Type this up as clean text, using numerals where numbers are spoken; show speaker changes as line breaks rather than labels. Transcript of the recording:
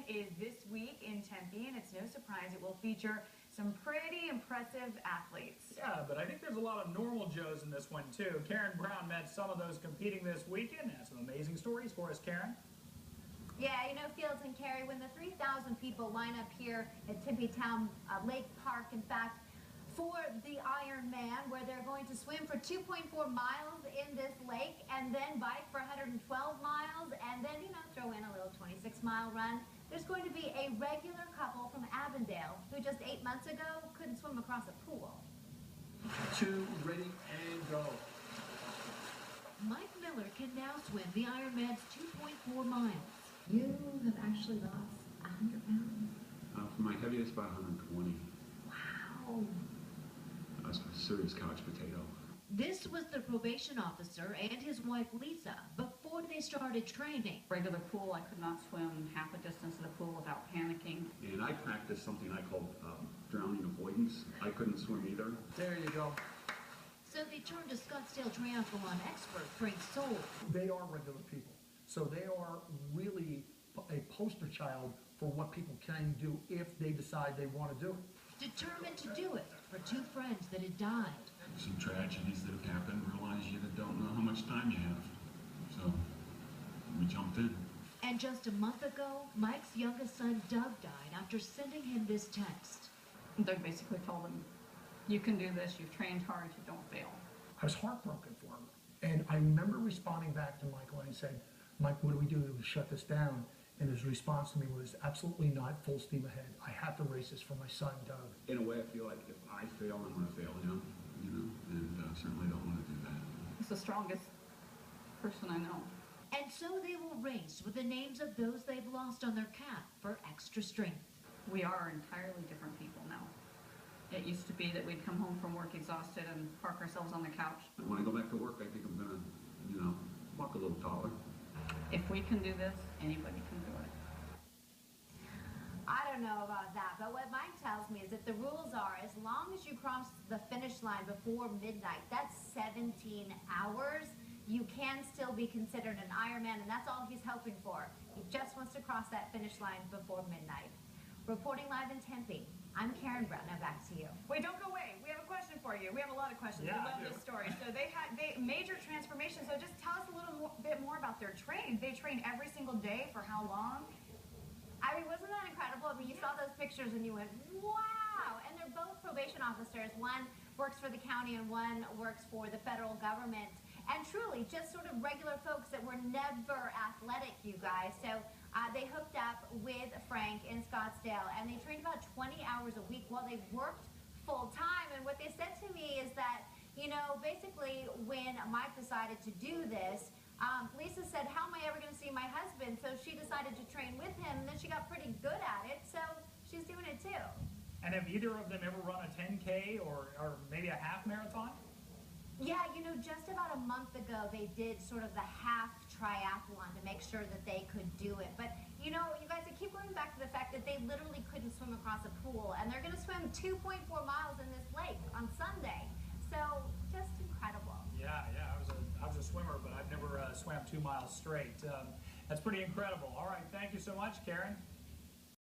is this week in Tempe, and it's no surprise it will feature some pretty impressive athletes.
Yeah, but I think there's a lot of normal Joes in this one, too. Karen Brown met some of those competing this weekend. Has some amazing stories for us, Karen.
Yeah, you know, Fields and Carey, when the 3,000 people line up here at Tempe Town Lake Park, in fact, for the Ironman, where they're going to swim for 2.4 miles in this lake and then bike for 112 miles and then, you know, throw in a little 26-mile run. There's going to be a regular couple from Avondale who just 8 months ago couldn't swim across a pool.
2, ready, and go.
Mike Miller can now swim the Ironman's 2.4 miles.
You have actually lost 100 pounds.
For my heaviest, about 120.
Wow.
That's a serious couch potato.
This was the probation officer and his wife Lisa before they started training.
Regular pool, I could not swim half a distance of the pool without panicking.
And I practiced something I called drowning avoidance. I couldn't swim either.
There you go.
So they turned to Scottsdale triathlon expert Frank Soule.
They are regular people. So they are really a poster child for what people can do if they decide they want to do it.
Determined to do it for 2 friends that had died.
Some tragedies that have happened, realize you don't know how much time you have. So we jumped in.
And just a month ago, Mike's youngest son Doug died after sending him this text.
Doug basically told him, you can do this, you've trained hard, you don't fail.
I was heartbroken for him. And I remember responding back to Michael and he said, Mike, what do we do to shut this down? And his response to me was, absolutely not, full steam ahead. I have to race this for my son, Doug.
In a way, I feel like if I fail, I'm going to fail him, you know, and certainly don't want to do that.
He's the strongest person I know.
And so they will race with the names of those they've lost on their calf for extra strength.
We are entirely different people now. It used to be that we'd come home from work exhausted and park ourselves on the couch.
When I go back to work, I think I'm going to, you know, walk a little taller.
If we can do this, anybody can do it.
I don't know about that, but what Mike tells me is that the rules are as long as you cross the finish line before midnight, that's 17 hours, you can still be considered an Ironman, and that's all he's hoping for. He just wants to cross that finish line before midnight. Reporting live in Tempe, I'm Karen Brown. Now back to you.
Wait, don't go away. We have a question for you. We have a lot of questions.
Yeah,
we love this story. So they major transformation. So just tell us a little bit more about their training. They train every single day for how long?
I mean, wasn't that incredible? I mean, you saw those pictures and you went, wow! And they're both probation officers. One works for the county and one works for the federal government. And truly, just sort of regular folks that were never athletic, you guys. So they hooked up with Frank in Scottsdale, and they trained about 20 hours a week while they worked full time. And what they said to me is that, you know, basically when Mike decided to do this, Lisa said, how am I ever going to see my husband? So she decided to train with him, and then she got pretty good at it, so she's doing it too.
And have either of them ever run a 10K or maybe a half marathon?
Yeah, you know, just about a month ago, they did sort of the half triathlon to make sure that they could do it. But, you know, you guys, I keep going back to the fact that they literally couldn't swim across a pool, and they're going to swim 2.4 miles in this lake on Sunday. So, just incredible.
Yeah, I was a swimmer, but I've never swam 2 miles straight. That's pretty incredible. All right, thank you so much, Karen.